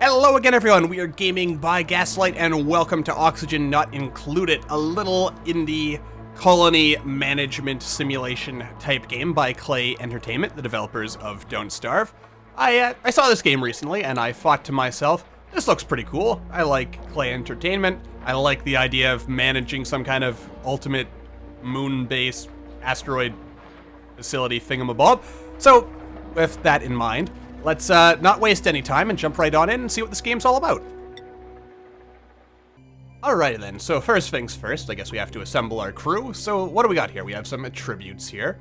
Hello again, everyone. We are Gaming by Gaslight, and welcome to Oxygen Not Included, a little indie colony management simulation type game by Klei Entertainment, the developers of Don't Starve. I saw this game recently, and I thought to myself, this looks pretty cool. I like Klei Entertainment. I like the idea of managing some kind of ultimate moon-based asteroid facility thingamabob. So, with that in mind, let's not waste any time and jump right on in and see what this game's all about. Alrighty then, so first things first, I guess we have to assemble our crew. So what do we got here? We have some attributes here.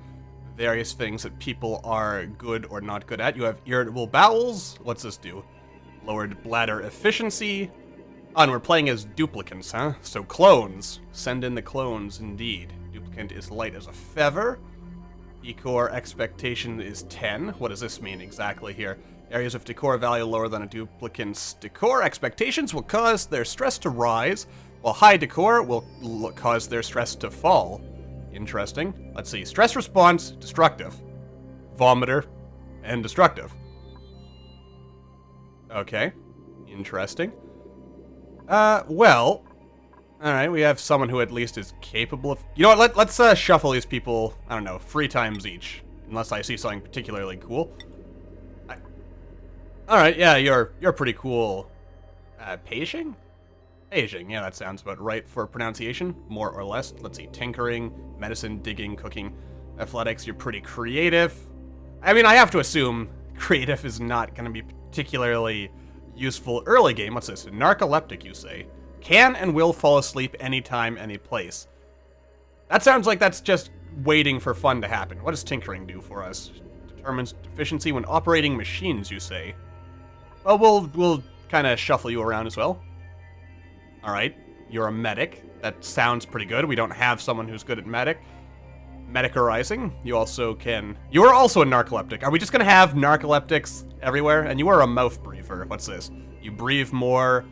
Various things that people are good or not good at. You have irritable bowels. What's this do? Lowered bladder efficiency. Oh, and we're playing as duplicants, huh? So clones. Send in the clones, indeed. Duplicant is light as a feather. Decor expectation is 10. What does this mean exactly here? Areas of decor value lower than a duplicant's decor expectations will cause their stress to rise, while high decor will cause their stress to fall. Interesting. Let's see. Stress response, destructive. Vomiter, and destructive. Okay. Interesting. Well... Alright, we have someone who at least is capable of... You know what, let's shuffle these people, I don't know, 3 times each. Unless I see something particularly cool. Alright, yeah, you're pretty cool. Paging? Paging, yeah, that sounds about right for pronunciation, more or less. Let's see, tinkering, medicine, digging, cooking, athletics, you're pretty creative. I mean, I have to assume creative is not going to be particularly useful early game. What's this? Narcoleptic, you say? Can and will fall asleep anytime, any place. That sounds like that's just waiting for fun to happen. What does tinkering do for us? Determines efficiency when operating machines, you say. Well, we'll kind of shuffle you around as well. Alright, you're a medic. That sounds pretty good. We don't have someone who's good at medicarizing. You also can... You are also a narcoleptic. Are we just going to have narcoleptics everywhere? And you are a mouth breather. What's this? You breathe more...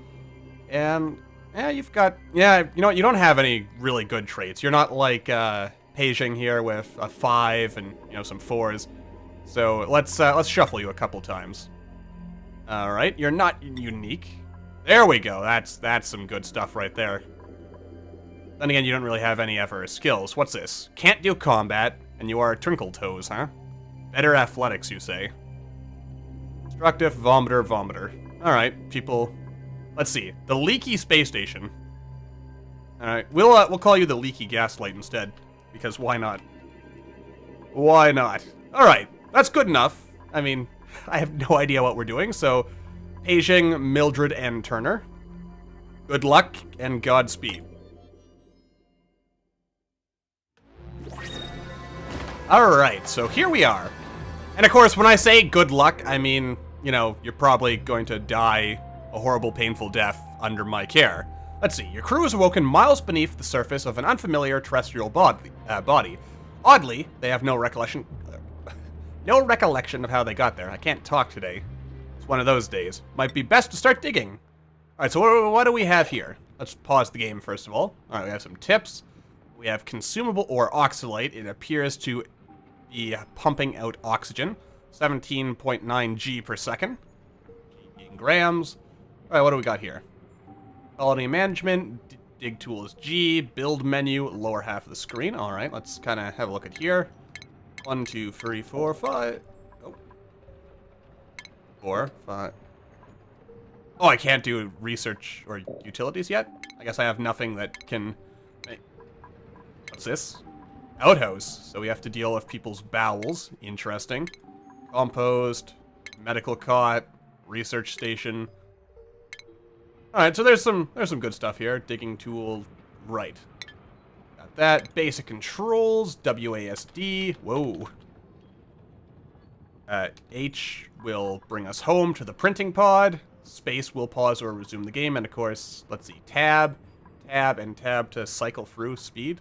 And... Yeah, you've got... Yeah, you know what? You don't have any really good traits. You're not like, Paging here with a 5 and, you know, some 4s. So, let's shuffle you a couple times. Alright, you're not unique. There we go. That's some good stuff right there. Then again, you don't really have any ever skills. What's this? Can't do combat, and you are Twinkle Toes, huh? Better athletics, you say. Destructive, vomiter, vomiter. Alright, people... Let's see. The Leaky Space Station. Alright, we'll call you the Leaky Gaslight instead. Because why not? Why not? Alright, that's good enough. I mean, I have no idea what we're doing, so... Paging, Mildred, and Turner. Good luck, and Godspeed. Alright, so here we are. And of course, when I say good luck, I mean, you know, you're probably going to die a horrible, painful death under my care. Let's see. Your crew is awoken miles beneath the surface of an unfamiliar terrestrial body. Oddly, they have no recollection of how they got there. I can't talk today. It's one of those days. Might be best to start digging. Alright, so what do we have here? Let's pause the game first of all. Alright, we have some tips. We have consumable or oxalate. It appears to be pumping out oxygen. 17.9 G per second. In grams. Alright, what do we got here? Quality management, dig tool is G, build menu, lower half of the screen. Alright, let's kind of have a look at here. 1, 2, 3, 4, 5. Oh. 4, 5. Oh, I can't do research or utilities yet? I guess I have nothing that can... What's this? Outhouse. So we have to deal with people's bowels. Interesting. Compost, medical cot, research station... Alright, so there's some good stuff here. Digging tool, right. Got that. Basic controls, WASD, whoa. H will bring us home to the printing pod. Space will pause or resume the game. And of course, let's see, tab, and tab to cycle through speed.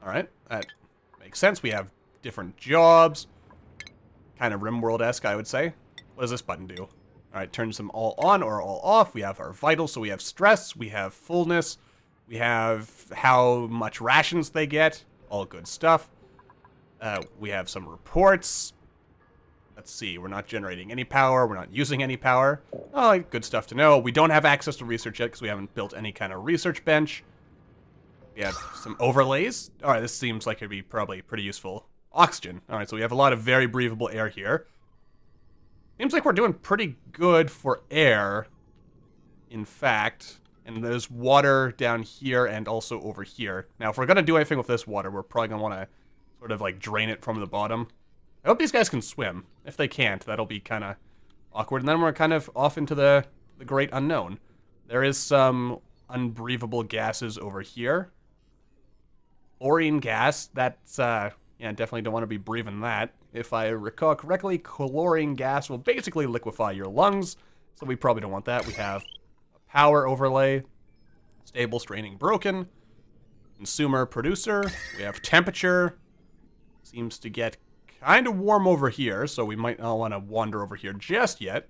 Alright, that makes sense. We have different jobs. Kind of RimWorld-esque, I would say. What does this button do? Alright, turns them all on or all off. We have our vitals, so we have stress, we have fullness, we have how much rations they get, all good stuff. We have some reports. Let's see, we're not generating any power, we're not using any power. Oh, good stuff to know. We don't have access to research yet because we haven't built any kind of research bench. We have some overlays. Alright, this seems like it'd be probably pretty useful. Oxygen. Alright, so we have a lot of very breathable air here. Seems like we're doing pretty good for air, in fact. And there's water down here and also over here. Now, if we're going to do anything with this water, we're probably going to want to sort of, like, drain it from the bottom. I hope these guys can swim. If they can't, that'll be kind of awkward. And then we're kind of off into the great unknown. There is some unbreathable gases over here. Chlorine gas, that's, yeah, definitely don't want to be breathing that. If I recall correctly, chlorine gas will basically liquefy your lungs, so we probably don't want that. We have a power overlay, stable, straining, broken, consumer, producer. We have temperature. Seems to get kind of warm over here, so we might not want to wander over here just yet.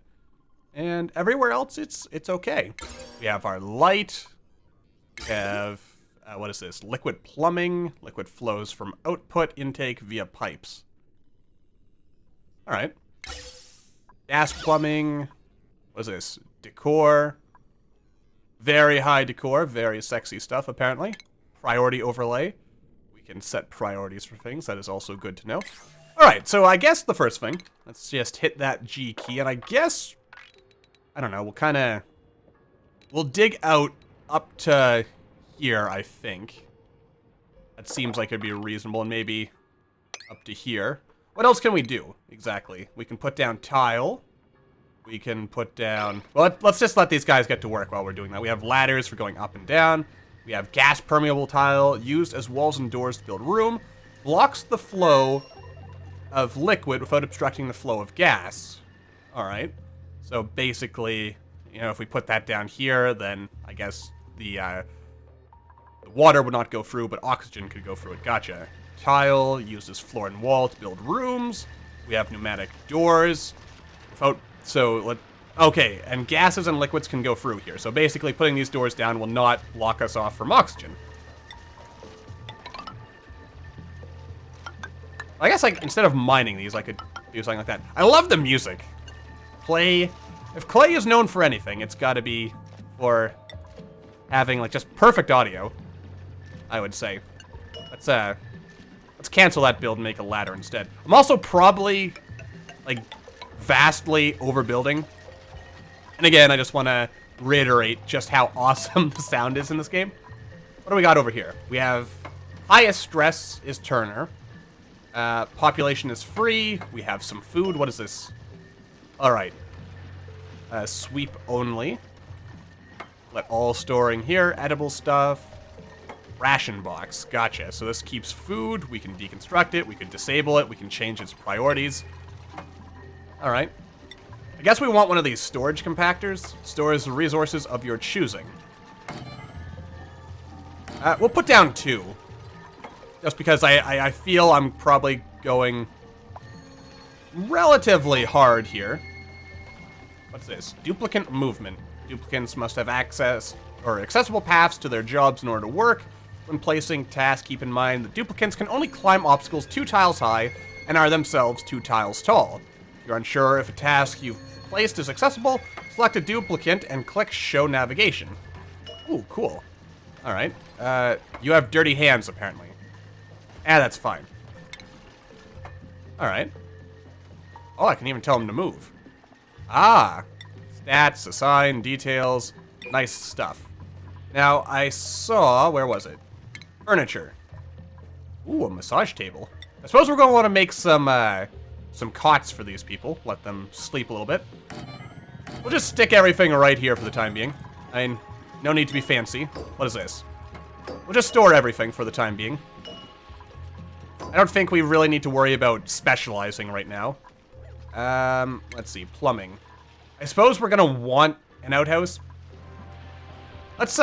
And everywhere else, it's okay. We have our light. We have... what is this? Liquid plumbing. Liquid flows from output intake via pipes. Alright. Gas plumbing. What is this? Decor. Very high decor. Very sexy stuff, apparently. Priority overlay. We can set priorities for things. That is also good to know. Alright, so I guess the first thing. Let's just hit that G key. And I guess... I don't know. We'll dig out up to... here, I think. That seems like it'd be reasonable, and maybe up to here. What else can we do, exactly? We can put down tile. We can put down... Well, let's just let these guys get to work while we're doing that. We have ladders for going up and down. We have gas-permeable tile, used as walls and doors to build room. Blocks the flow of liquid without obstructing the flow of gas. Alright. So basically, you know, if we put that down here, then I guess the water would not go through, but oxygen could go through it. Gotcha. Tile, uses floor and wall to build rooms. We have pneumatic doors. Okay, and gases and liquids can go through here. So basically, putting these doors down will not block us off from oxygen. I guess, like, instead of mining these, I could do something like that. I love the music. Klei. If Klei is known for anything, it's got to be for having, like, just perfect audio. I would say. Let's cancel that build and make a ladder instead. I'm also probably, like, vastly overbuilding. And again, I just want to reiterate just how awesome the sound is in this game. What do we got over here? We have highest stress is Turner. Population is free. We have some food. What is this? Alright. Sweep only. Let all storing here. Edible stuff. Ration box. Gotcha. So this keeps food. We can deconstruct it. We can disable it. We can change its priorities. Alright. I guess we want one of these storage compactors. Stores the resources of your choosing. We'll put down 2. Just because I feel I'm probably going relatively hard here. What's this? Duplicant movement. Duplicants must have access or accessible paths to their jobs in order to work. When placing tasks, keep in mind that duplicants can only climb obstacles 2 tiles high and are themselves 2 tiles tall. If you're unsure if a task you've placed is accessible, select a duplicant and click Show Navigation. Ooh, cool. Alright. You have dirty hands, apparently. That's fine. Alright. Oh, I can even tell him to move. Ah. Stats, assign, details. Nice stuff. Now, I saw... Where was it? Furniture. Ooh, a massage table. I suppose we're going to want to make some cots for these people. Let them sleep a little bit. We'll just stick everything right here for the time being. I mean, no need to be fancy. What is this? We'll just store everything for the time being. I don't think we really need to worry about specializing right now. Let's see. Plumbing. I suppose we're gonna want an outhouse. Let's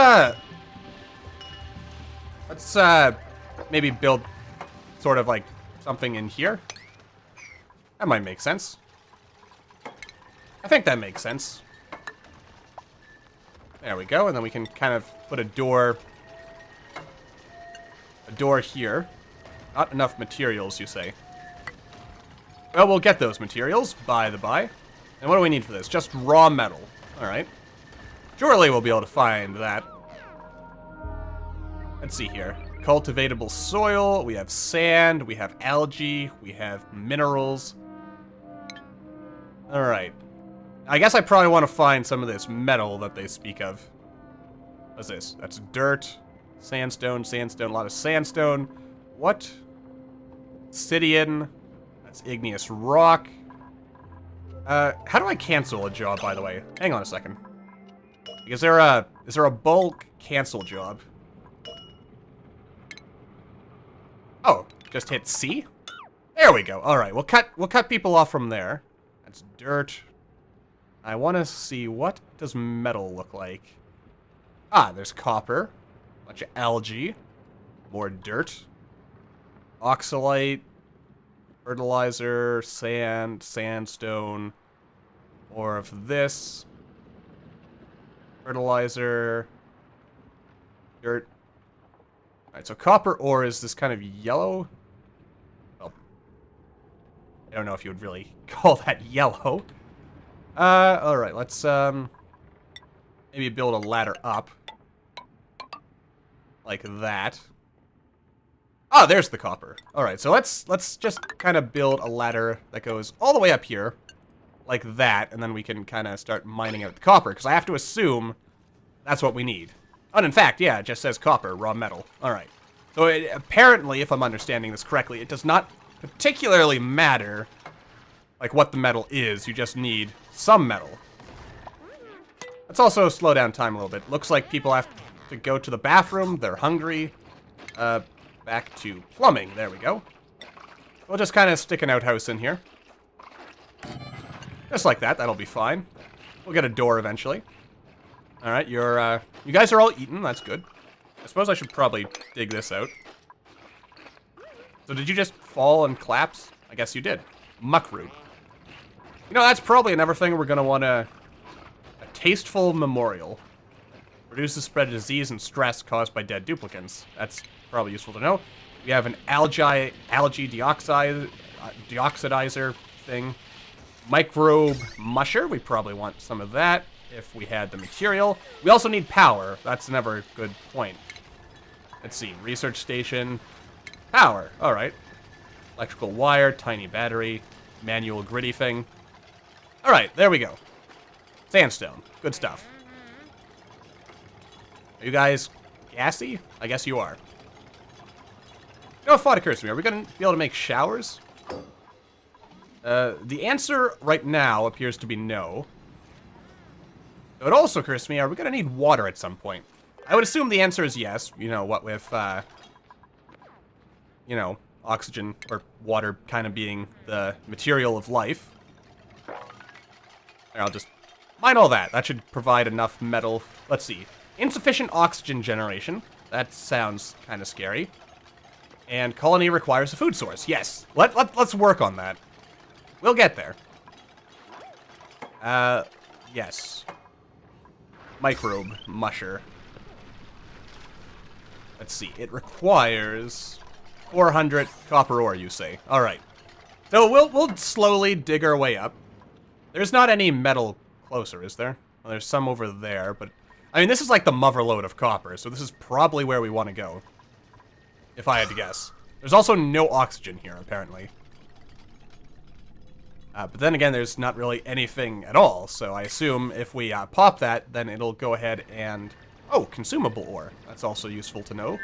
maybe build sort of like something in here. That might make sense. I think that makes sense. There we go, and then we can kind of put a door here. Not enough materials, you say. Well, we'll get those materials, by the by. And what do we need for this? Just raw metal. Alright. Surely we'll be able to find that. Let's see here. Cultivatable soil, we have sand, we have algae, we have minerals. Alright. I guess I probably want to find some of this metal that they speak of. What's this? That's dirt, sandstone, sandstone, a lot of sandstone. What? Obsidian. That's igneous rock. How do I cancel a job, by the way? Hang on a second. Is there a bulk cancel job? Oh, just hit C? There we go. Alright, we'll cut people off from there. That's dirt. I want to see, what does metal look like? Ah, there's copper. Bunch of algae. More dirt. Oxalite. Fertilizer. Sand. Sandstone. More of this. Fertilizer. Dirt. Alright, so copper ore is this kind of yellow. Well, I don't know if you would really call that yellow. Alright, let's, maybe build a ladder up. Like that. Oh, there's the copper. Alright, so let's just kind of build a ladder that goes all the way up here. Like that, and then we can kind of start mining out the copper, because I have to assume that's what we need. And in fact, yeah, it just says copper, raw metal. Alright. So apparently, if I'm understanding this correctly, it does not particularly matter, like, what the metal is. You just need some metal. Let's also slow down time a little bit. Looks like people have to go to the bathroom. They're hungry. Back to plumbing. There we go. We'll just kind of stick an outhouse in here. Just like that. That'll be fine. We'll get a door eventually. Alright, you guys are all eaten. That's good. I suppose I should probably dig this out. So did you just fall and collapse? I guess you did. Muckroot. You know, that's probably another thing we're going to want to... A tasteful memorial. Reduces spread of disease and stress caused by dead duplicants. That's probably useful to know. We have an algae deoxidizer thing. Microbe musher. We probably want some of that if we had the material. We also need power. That's another good point. Let's see. Research station. Power. Alright. Electrical wire. Tiny battery. Manual gritty thing. Alright, there we go. Sandstone. Good stuff. Are you guys gassy? I guess you are. You know what thought occurs to me? Are we going to be able to make showers? The answer right now appears to be no. It also occurs to me, are we going to need water at some point? I would assume the answer is yes. You know, what with, you know, oxygen or water kind of being the material of life. I'll just mine all that. That should provide enough metal. Let's see. Insufficient oxygen generation. That sounds kind of scary. And colony requires a food source. Yes. Let's work on that. We'll get there. Yes. Microbe musher. Let's see. It requires 400 copper ore, you say. Alright. So we'll slowly dig our way up. There's not any metal closer, is there? Well, there's some over there, but... I mean, this is like the motherlode of copper, so this is probably where we want to go. If I had to guess. There's also no oxygen here, apparently. But then again, there's not really anything at all, so I assume if we pop that, then it'll go ahead and... Oh, consumable ore. That's also useful to know.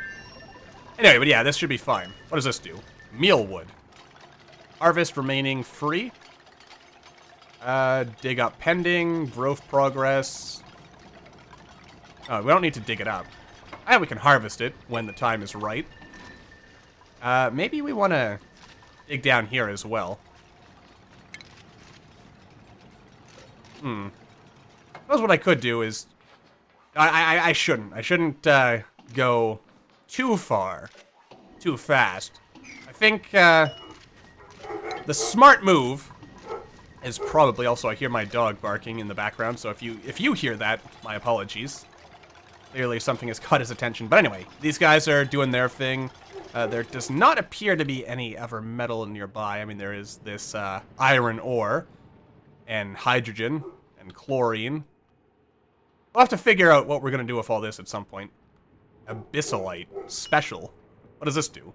Anyway, but yeah, this should be fine. What does this do? Mealwood. Harvest remaining free. Dig up pending. Growth progress. Oh, we don't need to dig it up. We can harvest it when the time is right. Maybe we want to dig down here as well. Suppose what I could do is... I shouldn't. I shouldn't go too far. Too fast. I think the smart move is probably also... I hear my dog barking in the background, so if you hear that, my apologies. Clearly something has caught his attention. But anyway, these guys are doing their thing. There does not appear to be any other metal nearby. I mean, there is this iron ore and hydrogen and chlorine. We'll have to figure out what we're going to do with all this at some point. Abyssalite. Special. What does this do?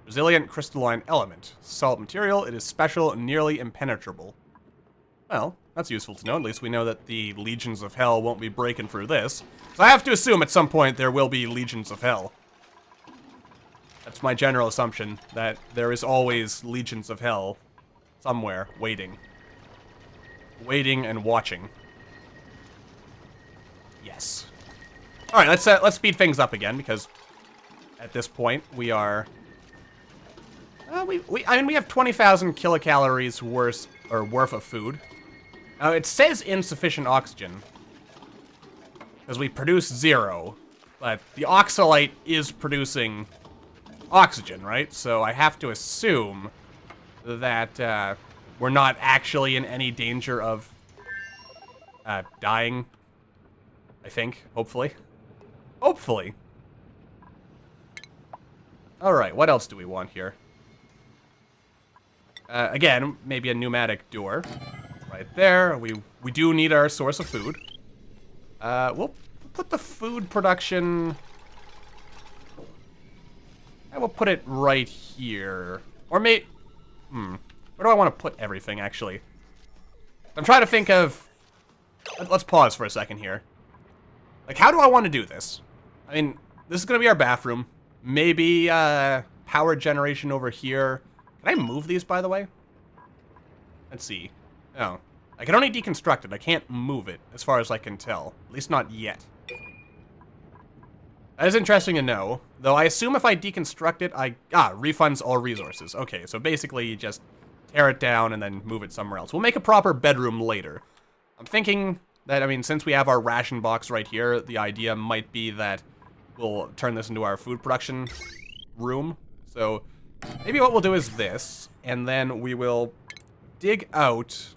Resilient crystalline element. Solid material. It is special and nearly impenetrable. Well, that's useful to know. At least we know that the legions of hell won't be breaking through this. So I have to assume at some point there will be legions of hell. That's my general assumption, that there is always legions of hell somewhere waiting. Waiting and watching. Yes. All right, let's speed things up again, because at this point we are I mean, we have 20,000 kilocalories worth of food. It says insufficient oxygen because we produce 0, but the oxalite is producing oxygen, right? So I have to assume that we're not actually in any danger of dying. I think, hopefully. Hopefully. Alright, what else do we want here? Again, maybe a pneumatic door. Right there. We do need our source of food. We'll put the food production... I will put it right here. Or where do I want to put everything, actually? I'm trying to think of... Let's pause for a second here. Like, how do I want to do this? I mean, this is going to be our bathroom. Maybe, power generation over here. Can I move these, by the way? Let's see. Oh. I can only deconstruct it. I can't move it, as far as I can tell. At least not yet. That is interesting to know. Though I assume if I deconstruct it, refunds all resources. Okay, so basically you just tear it down and then move it somewhere else. We'll make a proper bedroom later. I'm thinking that, I mean, since we have our ration box right here, the idea might be that we'll turn this into our food production room. So maybe what we'll do is this, and then we will dig out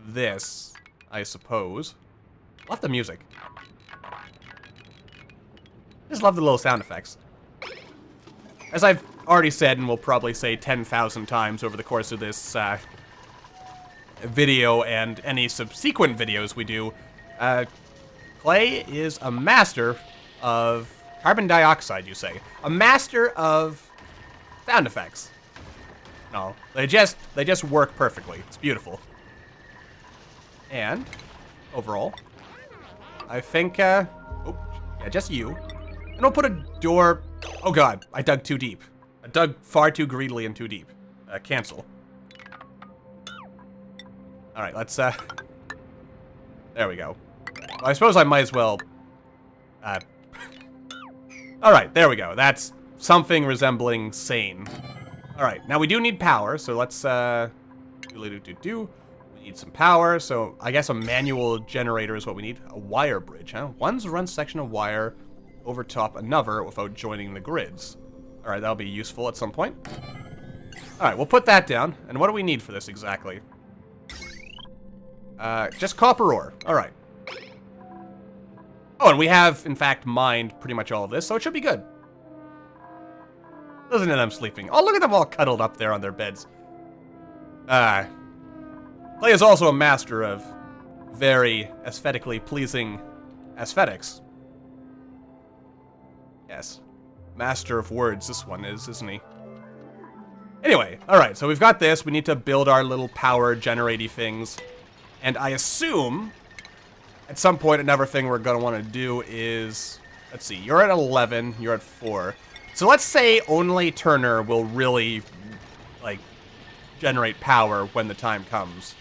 this, I suppose. Love the music. Just love the little sound effects. As I've already said, and will probably say 10,000 times over the course of this video and any subsequent videos we do, Klei is a master of carbon dioxide, you say. A master of sound effects. No, they just work perfectly. It's beautiful. And overall, I think yeah, just you. And we'll put a door. Oh god, I dug too deep. I dug far too greedily and too deep. Cancel. Alright, let's there we go. Well, I suppose I might as well Alright, there we go. That's something resembling sane. Alright, now we do need power, so let's we need some power, so I guess a manual generator is what we need. A wire bridge, huh? One's run section of wire over top another without joining the grids. Alright, that'll be useful at some point. Alright, we'll put that down. And what do we need for this exactly? Just copper ore. Alright. Oh, and we have, in fact, mined pretty much all of this, so it should be good. Listen to them sleeping. Oh, look at them all cuddled up there on their beds. Klei is also a master of very aesthetically pleasing aesthetics. Yes. Master of words, this one is, isn't he? Anyway, alright, so we've got this. We need to build our little power generaty things. And I assume, at some point, another thing we're going to want to do is... Let's see, you're at 11, you're at 4. So let's say only Turner will really, like, generate power when the time comes.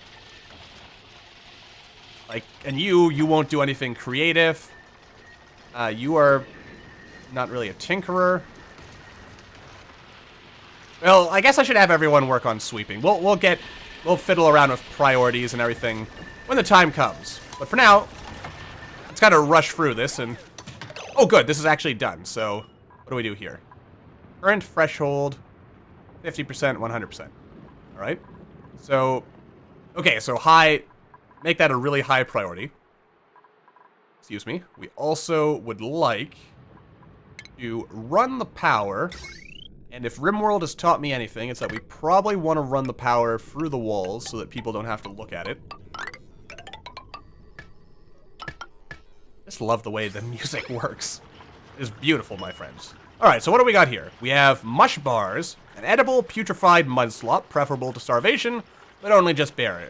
Like, and you won't do anything creative. You are not really a tinkerer. Well, I guess I should have everyone work on sweeping. We'll fiddle around with priorities and everything when the time comes. But for now, let's kind of rush through this and... Oh, good, this is actually done. So, what do we do here? Current threshold, 50%, 100%. Alright. So, okay, so high... Make that a really high priority. excuse me, we also would like to run the power. And if RimWorld has taught me anything, it's that we probably want to run the power through the walls so that people don't have to look at it. Just love the way the music works. It is beautiful, my friends. Alright, so what do we got here? We have mush bars, an edible putrefied mud slop, preferable to starvation, but only just barely.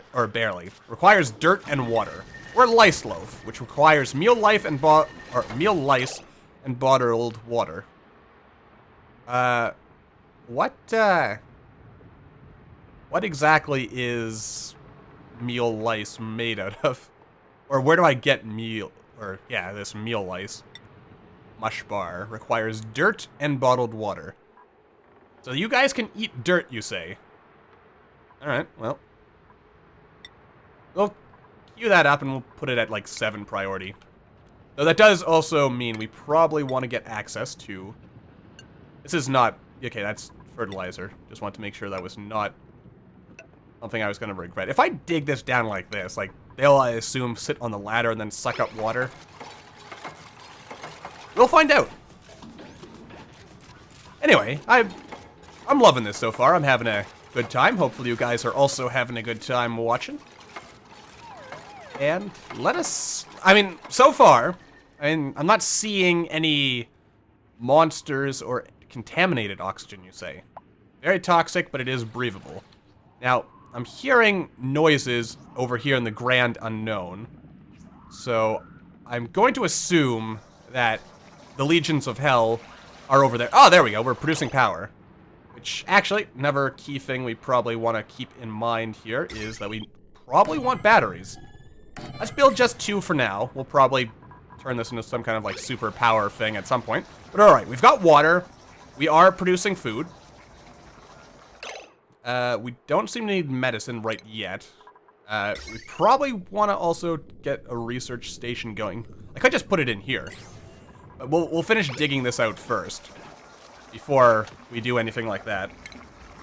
Requires dirt and water. Or lice loaf, which requires meal lice and bottled water. What exactly is meal lice made out of? Or where do I get meal? Or, yeah, this meal lice. Mush bar requires dirt and bottled water. So you guys can eat dirt, you say? Alright, well. We'll queue that up and we'll put it at, like, 7 priority. Though that does also mean we probably want to get access to... This is not... Okay, that's fertilizer. Just want to make sure that was not something I was going to regret. If I dig this down like this, like, they'll, I assume, sit on the ladder and then suck up water. We'll find out. Anyway, I'm loving this so far. I'm having a good time. Hopefully you guys are also having a good time watching. And let us... I mean, so far, I'm not seeing any monsters or contaminated oxygen, you say. Very toxic, but it is breathable. Now, I'm hearing noises over here in the Grand Unknown. So, I'm going to assume that the Legions of Hell are over there. Oh, there we go. We're producing power. Which, actually, another key thing we probably want to keep in mind here is that we probably want batteries. Let's build just 2 for now. We'll probably turn this into some kind of, like, super power thing at some point. But alright, we've got water. We are producing food. We don't seem to need medicine right yet. We probably want to also get a research station going. I could just put it in here. But we'll finish digging this out first. Before we do anything like that.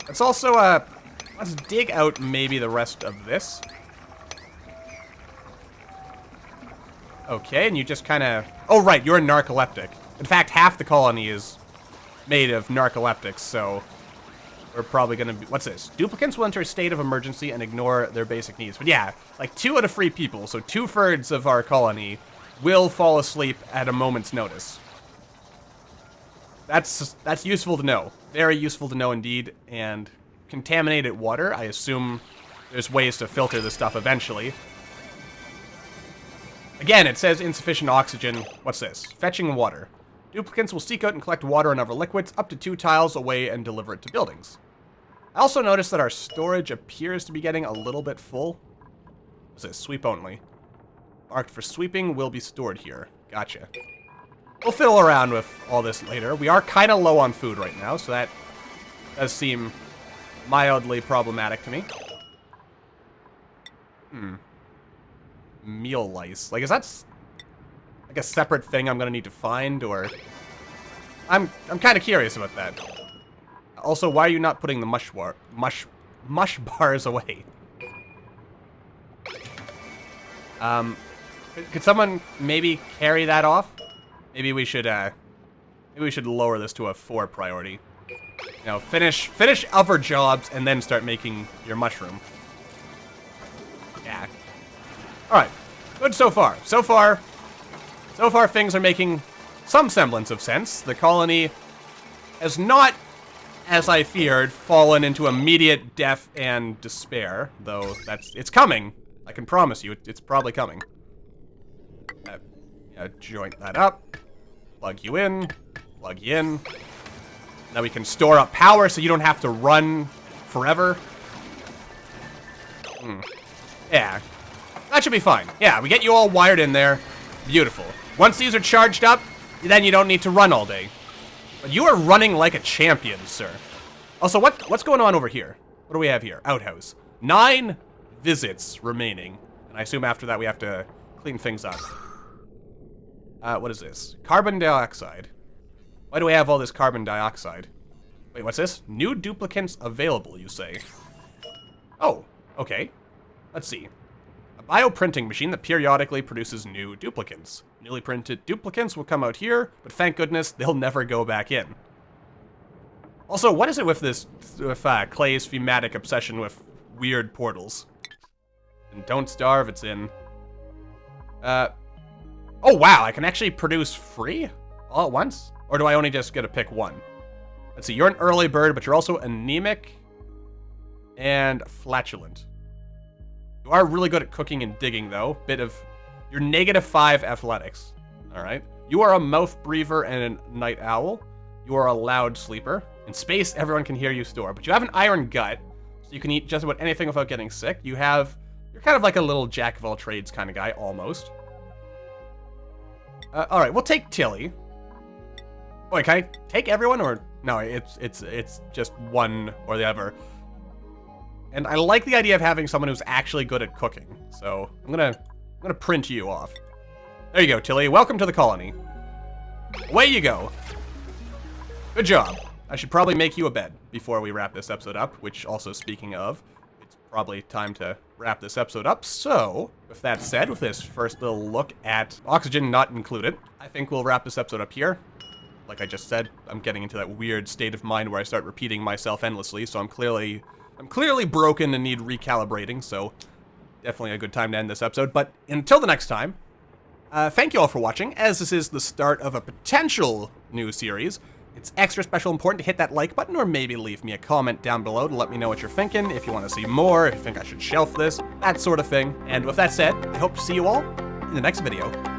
Let's also, let's dig out maybe the rest of this. Okay, and you just kind of... Oh, right, you're a narcoleptic. In fact, half the colony is made of narcoleptics, so... We're probably going to be... What's this? Duplicants will enter a state of emergency and ignore their basic needs. But yeah, like 2 out of 3 people, so 2/3 of our colony will fall asleep at a moment's notice. That's useful to know. Very useful to know indeed. And contaminated water, I assume there's ways to filter this stuff eventually. Again, it says insufficient oxygen. What's this? Fetching water. Duplicants will seek out and collect water and other liquids up to 2 tiles away and deliver it to buildings. I also noticed that our storage appears to be getting a little bit full. What's this? Sweep only. Marked for sweeping will be stored here. Gotcha. We'll fiddle around with all this later. We are kind of low on food right now, so that does seem mildly problematic to me. Meal lice. Like, is that like a separate thing I'm gonna need to find, or... I'm kind of curious about that. Also, why are you not putting the mush bars away? Could someone maybe carry that off? Maybe we should lower this to a 4 priority. You know, finish other jobs and then start making your mushroom. Yeah. Alright. Good so far. So far, things are making some semblance of sense. The colony has not, as I feared, fallen into immediate death and despair. Though, it's coming. I can promise you, it's probably coming. Joint that up. Plug you in. Plug you in. Now we can store up power so you don't have to run forever. Yeah. That should be fine. Yeah, we get you all wired in there. Beautiful. Once these are charged up, then you don't need to run all day. But you are running like a champion, sir. Also, what's going on over here? What do we have here? Outhouse. 9 visits remaining. And I assume after that we have to clean things up. What is this? Carbon dioxide. Why do we have all this carbon dioxide? Wait, what's this? New duplicants available, you say? Oh, okay. Let's see. A bioprinting machine that periodically produces new duplicants. Newly printed duplicants will come out here, but thank goodness they'll never go back in. Also, what is it with Klei's thematic obsession with weird portals? And don't starve, it's in... oh wow, I can actually produce free? All at once? Or do I only just get to pick one? Let's see, you're an early bird, but you're also anemic and flatulent. You are really good at cooking and digging, though. You're -5 athletics. Alright. You are a mouth breather and a night owl. You are a loud sleeper. In space, everyone can hear you snore. But you have an iron gut, so you can eat just about anything without getting sick. You're kind of like a little jack of all trades kind of guy, almost. Alright, we'll take Tilly. Wait, can I take everyone, or... No, it's just one or the other. And I like the idea of having someone who's actually good at cooking. So, I'm gonna print you off. There you go, Tilly. Welcome to the colony. Away you go. Good job. I should probably make you a bed before we wrap this episode up, which also, speaking of, it's probably time to wrap this episode up. So, with that said, with this first little look at oxygen not included, I think we'll wrap this episode up here. Like I just said, I'm getting into that weird state of mind where I start repeating myself endlessly, so I'm clearly broken and need recalibrating, so definitely a good time to end this episode. But until the next time, thank you all for watching, as this is the start of a potential new series. It's extra special important to hit that like button, or maybe leave me a comment down below to let me know what you're thinking, if you want to see more, if you think I should shelf this, that sort of thing. And with that said, I hope to see you all in the next video.